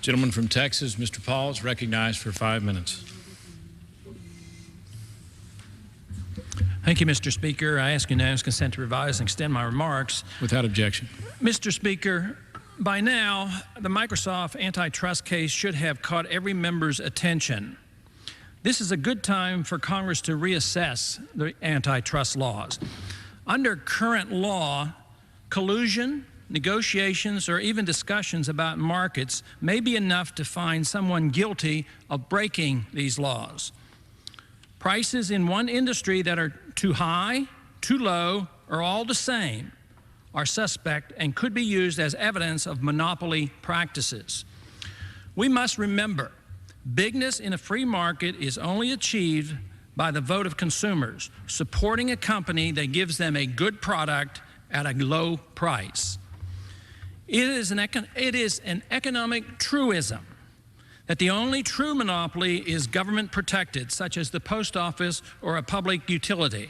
Gentleman from Texas, Mr. Paul, is recognized for 5 minutes. Thank you, Mr. Speaker. I ask unanimous consent to revise and extend my remarks. Without objection. Mr. Speaker, by now, the Microsoft antitrust case should have caught every member's attention. This is a good time for Congress to reassess the antitrust laws. Under current law, collusion, negotiations, or even discussions about markets may be enough to find someone guilty of breaking these laws. Prices in one industry that are too high, too low, or all the same are suspect and could be used as evidence of monopoly practices. We must remember, bigness in a free market is only achieved by the vote of consumers, supporting a company that gives them a good product at a low price. It is an economic truism that the only true monopoly is government protected, such as the post office or a public utility.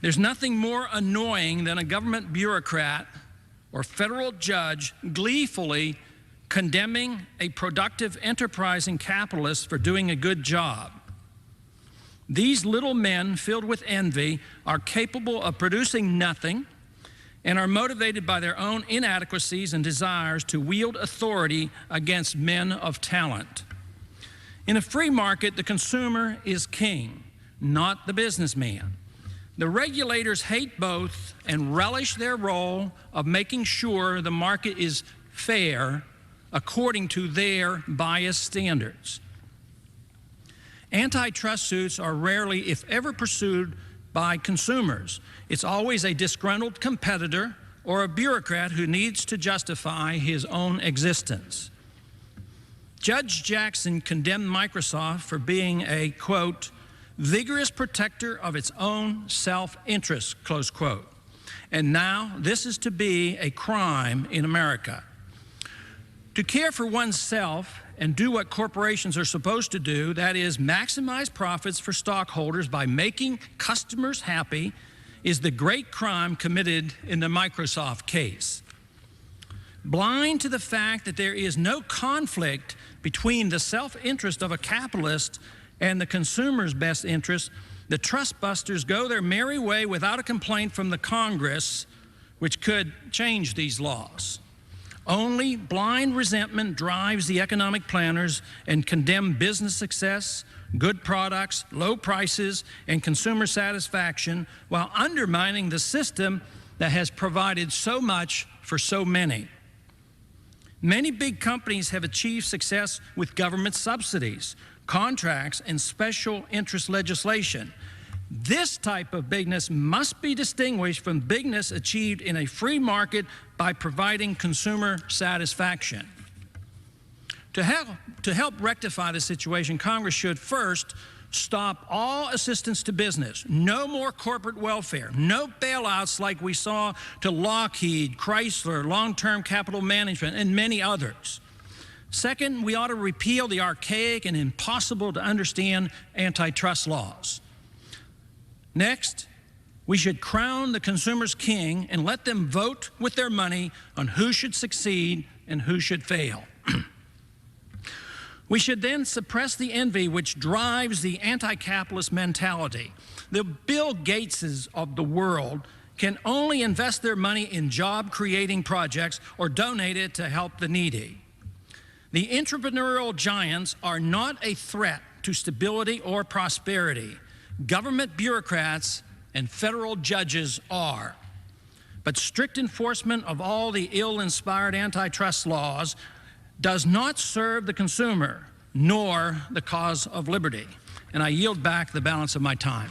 There's nothing more annoying than a government bureaucrat or federal judge gleefully condemning a productive, enterprising capitalist for doing a good job. These little men filled with envy are capable of producing nothing and are motivated by their own inadequacies and desires to wield authority against men of talent. In a free market, the consumer is king, not the businessman. The regulators hate both and relish their role of making sure the market is fair according to their biased standards. Antitrust suits are rarely, if ever, pursued by consumers. It's always a disgruntled competitor or a bureaucrat who needs to justify his own existence. Judge Jackson condemned Microsoft for being a, quote, vigorous protector of its own self-interest, close quote. And now this is to be a crime in America. To care for oneself and do what corporations are supposed to do, that is, maximize profits for stockholders by making customers happy, is the great crime committed in the Microsoft case. Blind to the fact that there is no conflict between the self-interest of a capitalist and the consumer's best interest, the trustbusters go their merry way without a complaint from the Congress, which could change these laws. Only blind resentment drives the economic planners and condemn business success, good products, low prices, and consumer satisfaction while undermining the system that has provided so much for so many. Many big companies have achieved success with government subsidies, contracts, and special interest legislation. This type of bigness must be distinguished from bigness achieved in a free market by providing consumer satisfaction. To help rectify the situation, Congress should first stop all assistance to business. No more corporate welfare. No bailouts like we saw to Lockheed, Chrysler, Long-Term Capital Management, and many others. Second, we ought to repeal the archaic and impossible to understand antitrust laws. Next, we should crown the consumers king and let them vote with their money on who should succeed and who should fail. We should then suppress the envy which drives the anti-capitalist mentality. The Bill Gateses of the world can only invest their money in job-creating projects or donate it to help the needy. The entrepreneurial giants are not a threat to stability or prosperity. Government bureaucrats and federal judges are. But strict enforcement of all the ill-inspired antitrust laws does not serve the consumer nor the cause of liberty. And I yield back the balance of my time.